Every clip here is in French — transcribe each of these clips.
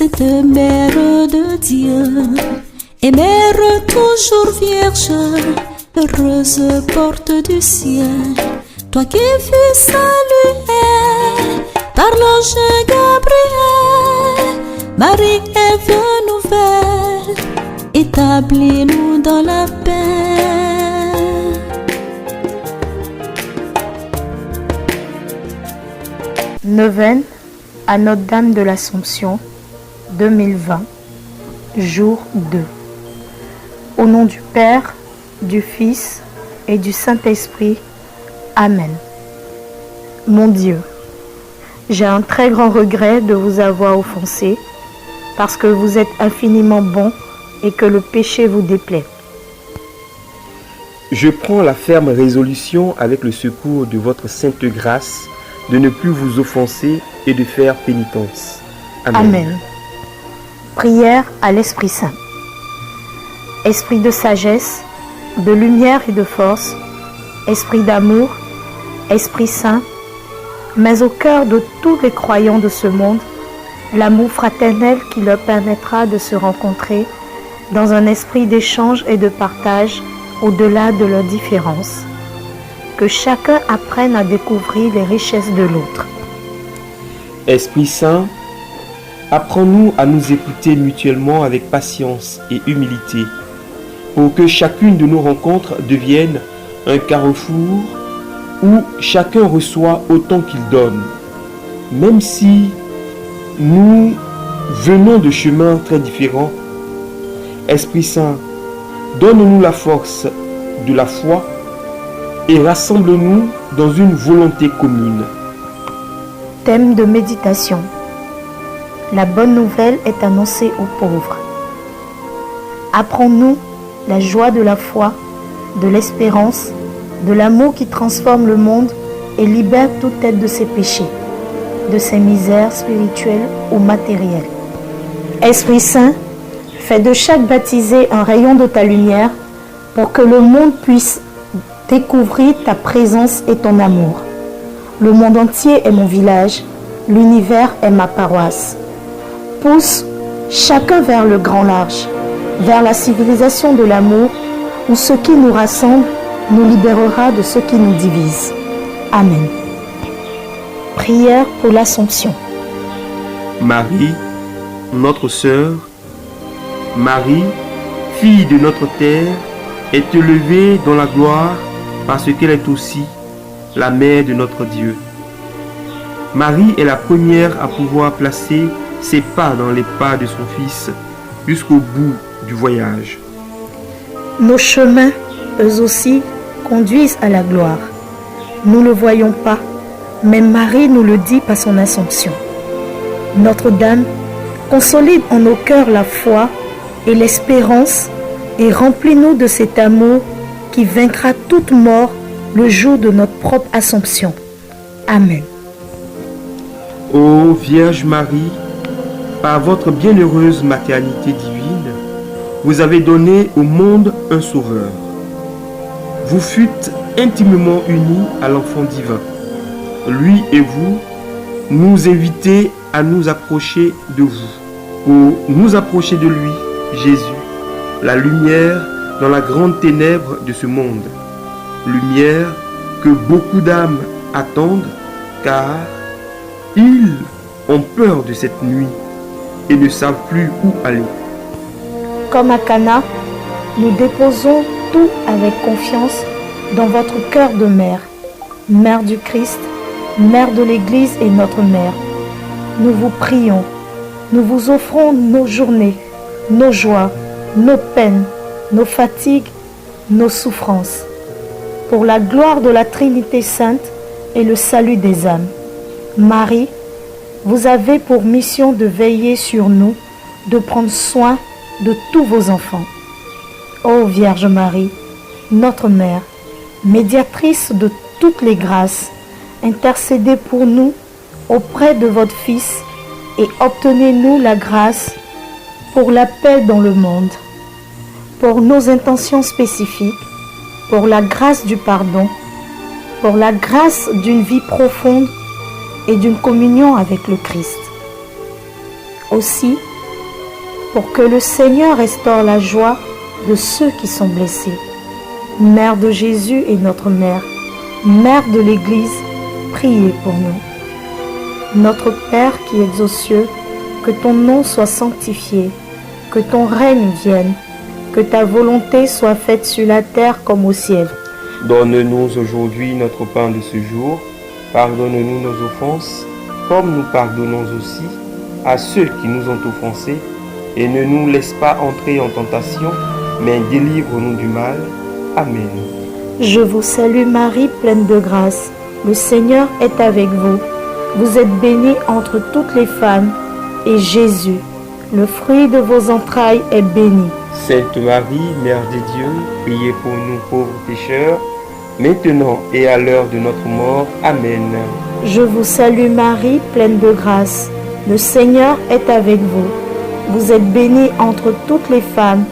Sainte Mère de Dieu, et Mère toujours vierge, heureuse porte du ciel, toi qui fus saluée par l'ange Gabriel, Marie est nouvelle, établis-nous dans la paix. Neuvaine à Notre-Dame de l'Assomption, 2020, jour 2. Au nom du Père, du Fils et du Saint-Esprit. Amen. Mon Dieu, j'ai un très grand regret de vous avoir offensé, parce que vous êtes infiniment bon et que le péché vous déplaît. Je prends la ferme résolution, avec le secours de votre sainte grâce, de ne plus vous offenser et de faire pénitence. Amen. Amen. Prière à l'Esprit Saint. Esprit de sagesse, de lumière et de force, esprit d'amour, Esprit Saint, mets au cœur de tous les croyants de ce monde l'amour fraternel qui leur permettra de se rencontrer dans un esprit d'échange et de partage au-delà de leurs différences. Que chacun apprenne à découvrir les richesses de l'autre. Esprit Saint, apprends-nous à nous écouter mutuellement avec patience et humilité, pour que chacune de nos rencontres devienne un carrefour où chacun reçoit autant qu'il donne, même si nous venons de chemins très différents. Esprit Saint, donne-nous la force de la foi et rassemble-nous dans une volonté commune. Thème de méditation. La bonne nouvelle est annoncée aux pauvres. Apprends-nous la joie de la foi, de l'espérance, de l'amour qui transforme le monde et libère toute tête de ses péchés, de ses misères spirituelles ou matérielles. Esprit Saint, fais de chaque baptisé un rayon de ta lumière pour que le monde puisse découvrir ta présence et ton amour. Le monde entier est mon village, l'univers est ma paroisse. Pousse chacun vers le grand large, vers la civilisation de l'amour, où ce qui nous rassemble nous libérera de ce qui nous divise. Amen. Prière pour l'Assomption. Marie, notre sœur, Marie, fille de notre terre, est élevée dans la gloire parce qu'elle est aussi la mère de notre Dieu. Marie est la première à pouvoir placer ses pas dans les pas de son Fils jusqu'au bout du voyage. Nos chemins, eux aussi, conduisent à la gloire. Nous ne le voyons pas, mais Marie nous le dit par son Assomption. Notre-Dame consolide en nos cœurs la foi et l'espérance et remplis-nous de cet amour qui vaincra toute mort le jour de notre propre Assomption. Amen. Ô Vierge Marie, par votre bienheureuse maternité divine, vous avez donné au monde un sauveur. Vous fûtes intimement unis à l'enfant divin. Lui et vous nous invitez à nous approcher de vous, pour nous approcher de lui, Jésus, la lumière dans la grande ténèbre de ce monde. Lumière que beaucoup d'âmes attendent, car ils ont peur de cette nuit et ne savent plus où aller. Comme à Cana, nous déposons tout avec confiance dans votre cœur de mère, Mère du Christ, Mère de l'Église et notre Mère. Nous vous prions, nous vous offrons nos journées, nos joies, nos peines, nos fatigues, nos souffrances, pour la gloire de la Trinité Sainte et le salut des âmes. Marie, vous avez pour mission de veiller sur nous, de prendre soin de tous vos enfants. Ô Vierge Marie, notre Mère, médiatrice de toutes les grâces, intercédez pour nous auprès de votre Fils et obtenez-nous la grâce pour la paix dans le monde, pour nos intentions spécifiques, pour la grâce du pardon, pour la grâce d'une vie profonde et d'une communion avec le Christ. Aussi, pour que le Seigneur restaure la joie de ceux qui sont blessés. Mère de Jésus et notre Mère, Mère de l'Église, priez pour nous. Notre Père qui es aux cieux, que ton nom soit sanctifié, que ton règne vienne, que ta volonté soit faite sur la terre comme au ciel. Donne-nous aujourd'hui notre pain de ce jour. Pardonne-nous nos offenses, comme nous pardonnons aussi à ceux qui nous ont offensés. Et ne nous laisse pas entrer en tentation, mais délivre-nous du mal. Amen. Je vous salue Marie, pleine de grâce. Le Seigneur est avec vous. Vous êtes bénie entre toutes les femmes, et Jésus, le fruit de vos entrailles, est béni. Sainte Marie, Mère de Dieu, priez pour nous pauvres pécheurs, maintenant et à l'heure de notre mort. Amen. Je vous salue Marie, pleine de grâce. Le Seigneur est avec vous. Vous êtes bénie entre toutes les femmes,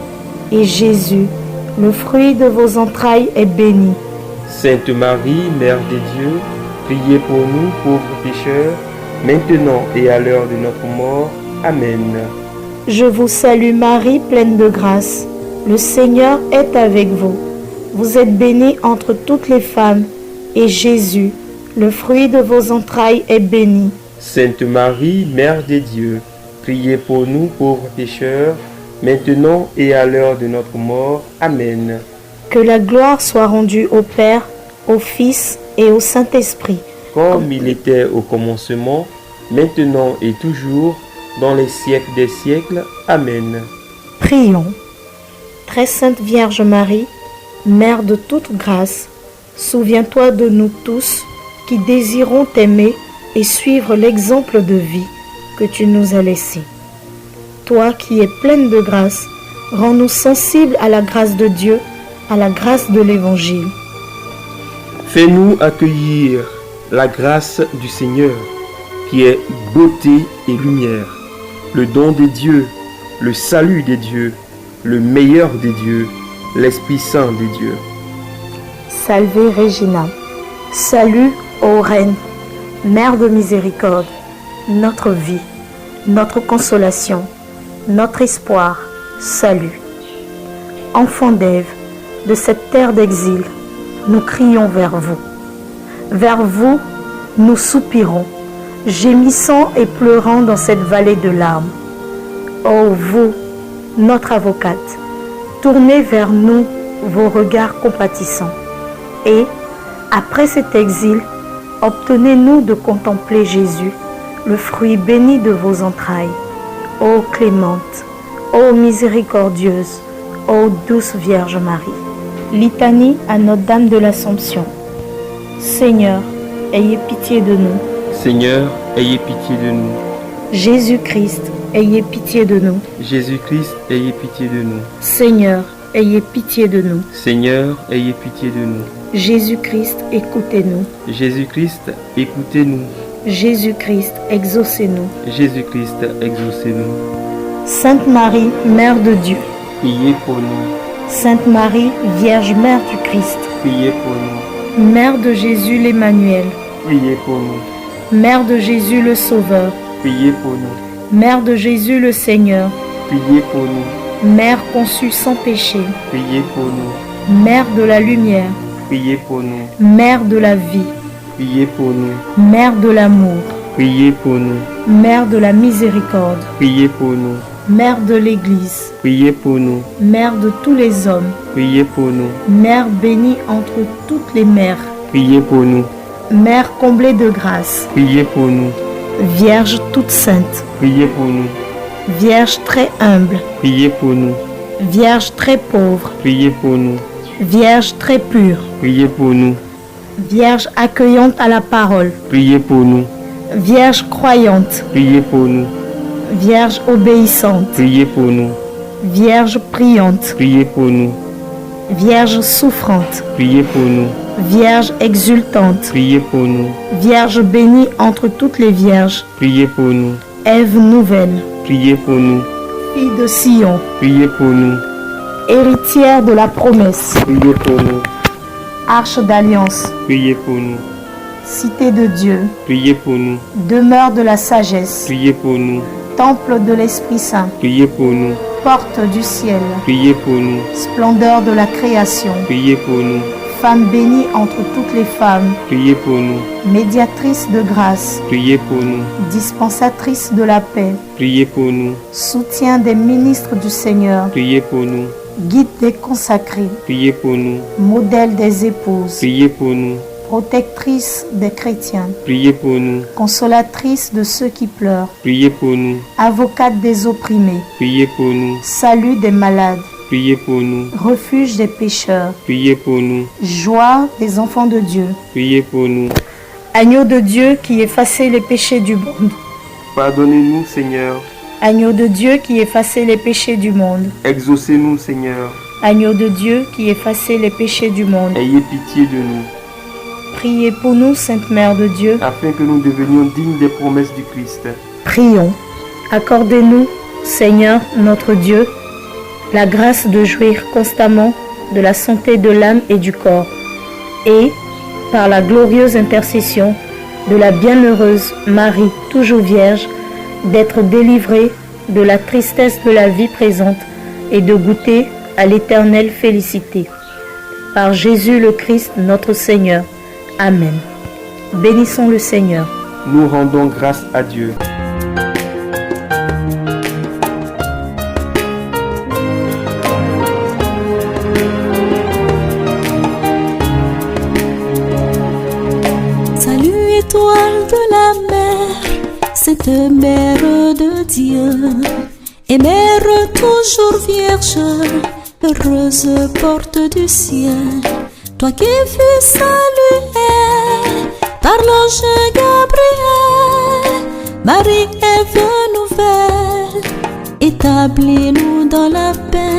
et Jésus, le fruit de vos entrailles, est béni. Sainte Marie, Mère de Dieu, priez pour nous pauvres pécheurs, maintenant et à l'heure de notre mort. Amen. Je vous salue Marie, pleine de grâce. Le Seigneur est avec vous. Vous êtes bénie entre toutes les femmes, et Jésus, le fruit de vos entrailles, est béni. Sainte Marie, Mère de Dieu, priez pour nous pauvres pécheurs, maintenant et à l'heure de notre mort. Amen. Que la gloire soit rendue au Père, au Fils et au Saint-Esprit. Comme il était au commencement, maintenant et toujours, dans les siècles des siècles. Amen. Prions. Très Sainte Vierge Marie, Mère de toute grâce, souviens-toi de nous tous qui désirons t'aimer et suivre l'exemple de vie que tu nous as laissé. Toi qui es pleine de grâce, rends-nous sensibles à la grâce de Dieu, à la grâce de l'Évangile. Fais-nous accueillir la grâce du Seigneur, qui est beauté et lumière, le don de Dieu, le salut des dieux, le meilleur des dieux, l'Esprit Saint des dieux. Salve Regina. Salut, ô Reine, Mère de miséricorde, notre vie, notre consolation, notre espoir, salut. Enfants d'Ève, de cette terre d'exil, nous crions vers vous. Vers vous, nous soupirons, gémissant et pleurant dans cette vallée de larmes. Ô vous, notre avocate, tournez vers nous vos regards compatissants. Et, après cet exil, obtenez-nous de contempler Jésus, le fruit béni de vos entrailles. Ô clémente, ô miséricordieuse, ô douce Vierge Marie. Litanie à Notre-Dame de l'Assomption. Seigneur, ayez pitié de nous. Seigneur, ayez pitié de nous. Jésus-Christ, ayez pitié de nous. Jésus-Christ, ayez pitié de nous. Seigneur, ayez pitié de nous. Seigneur, ayez pitié de nous. Jésus-Christ, écoutez-nous. Jésus-Christ, écoutez-nous. Jésus-Christ, exaucez-nous. Jésus-Christ, exaucez-nous. Sainte Marie, Mère de Dieu. Priez pour nous. Sainte Marie, Vierge Mère du Christ. Priez pour nous. Mère de Jésus l'Emmanuel. Priez pour nous. Mère de Jésus le Sauveur. Priez pour nous. Mère de Jésus le Seigneur. Priez pour nous. Mère conçue sans péché. Priez pour nous. Mère de la lumière. Priez pour nous. Mère de la vie. Priez pour nous. Mère de l'amour. Priez pour nous. Mère de la miséricorde. Priez pour nous. Mère de l'Église. Priez pour nous. Mère de tous les hommes. Priez pour nous. Mère bénie entre toutes les mères. Priez pour nous. Mère comblée de grâce. Priez pour nous. Vierge toute sainte. Priez pour nous. Vierge très humble. Priez pour nous. Vierge très pauvre. Priez pour nous. Vierge très pure. Priez pour nous. Vierge accueillante à la parole. Priez pour nous. Vierge croyante. Priez pour nous. Vierge obéissante. Priez pour nous. Vierge priante. Priez pour nous. Vierge souffrante. Priez pour nous. Vierge exultante. Priez pour nous. Vierge bénie entre toutes les vierges. Priez pour nous. Ève nouvelle. Priez pour nous. Fille de Sion. Priez pour nous. Héritière de la promesse. Priez pour nous. Arche d'alliance. Priez pour nous. Cité de Dieu. Priez pour nous. Demeure de la sagesse. Priez pour nous. temple de l'Esprit Saint, priez pour nous, porte du ciel, priez pour nous, splendeur de la création, priez pour nous, femme bénie entre toutes les femmes, priez pour nous, médiatrice de grâce, priez pour nous, dispensatrice de la paix, priez pour nous, soutien des ministres du Seigneur, priez pour nous, guide des consacrés, priez pour nous, modèle des épouses, priez pour nous, protectrice des chrétiens, priez pour nous, consolatrice de ceux qui pleurent, priez pour nous, avocate des opprimés, priez pour nous, salut des malades, priez pour nous, refuge des pécheurs, priez pour nous, joie des enfants de Dieu, priez pour nous. agneau de Dieu qui effaçait les péchés du monde, Pardonnez-nous, Seigneur, agneau de Dieu qui effaçait les péchés du monde, exaucez-nous, Seigneur, agneau de Dieu qui effaçait les péchés du monde. ayez pitié de nous, Priez pour nous, Sainte Mère de Dieu. afin que nous devenions dignes des promesses du Christ. Prions. Accordez-nous, Seigneur notre Dieu, la grâce de jouir constamment de la santé de l'âme et du corps, et, par la glorieuse intercession de la bienheureuse Marie, toujours vierge, d'être délivrés de la tristesse de la vie présente et de goûter à l'éternelle félicité. Par Jésus le Christ, notre Seigneur. Amen. Bénissons le Seigneur. Nous rendons grâce à Dieu. Salut étoile de la mer, cette mère de Dieu, et mère toujours vierge, heureuse porte du ciel, toi qui fus saluée par l'ange Gabriel. Marie est venue nouvelle, établis-nous dans la paix.